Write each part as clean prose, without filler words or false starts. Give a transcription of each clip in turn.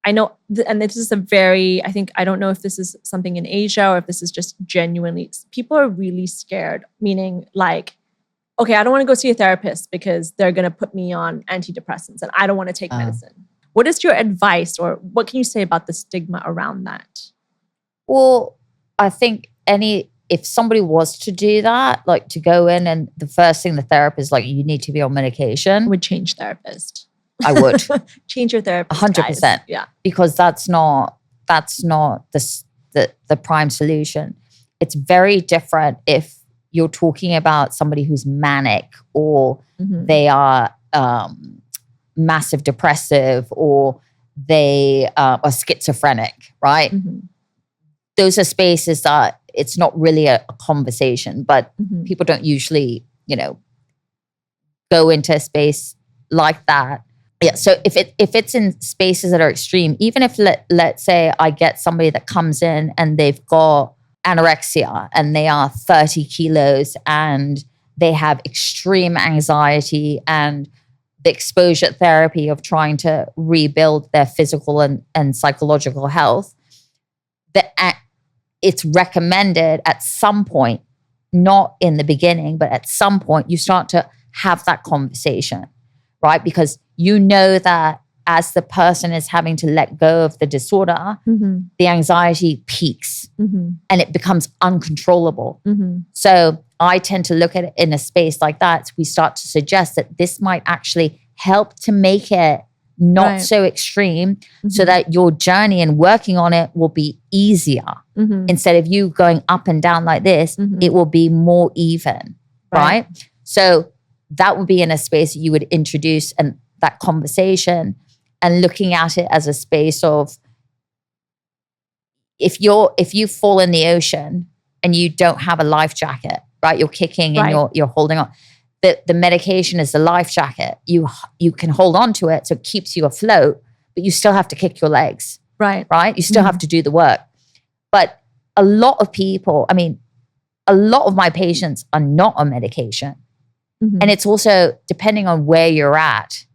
I know, and this is I think, I don't know if this is something in Asia or if this is just genuinely, people are really scared, meaning like, okay, I don't want to go see a therapist because they're going to put me on antidepressants and I don't want to take medicine. What is your advice or what can you say about the stigma around that? Well, I think if somebody was to do that, like to go in and the first thing the therapist is like, you need to be on medication. I would change therapist. I would. Change your therapist. 100%. Guys. Yeah. Because that's not the prime solution. It's very different if you're talking about somebody who's manic or they are massive depressive or they are schizophrenic, right? Those are spaces that it's not really a conversation, but people don't usually, go into a space like that. Yeah. So if it's in spaces that are extreme, even if let's say I get somebody that comes in and they've got anorexia and they are 30 kilos and they have extreme anxiety and the exposure therapy of trying to rebuild their physical and psychological health, it's recommended at some point, not in the beginning, but at some point you start to have that conversation, right? Because you know that as the person is having to let go of the disorder, the anxiety peaks and it becomes uncontrollable. So I tend to look at it in a space like that. So we start to suggest that this might actually help to make it not so extreme so that your journey and working on it will be easier. Instead of you going up and down like this, it will be more even, right? So that would be in a space that you would introduce and that conversation and looking at it as a space of if you fall in the ocean and you don't have a life jacket, right? You're kicking and you're holding on. The medication is the life jacket. You can hold on to it so it keeps you afloat, but you still have to kick your legs. Right? You still have to do the work. But a lot of people, a lot of my patients are not on medication. And it's also depending on where you're at.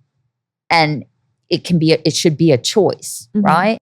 And it should be a choice, right?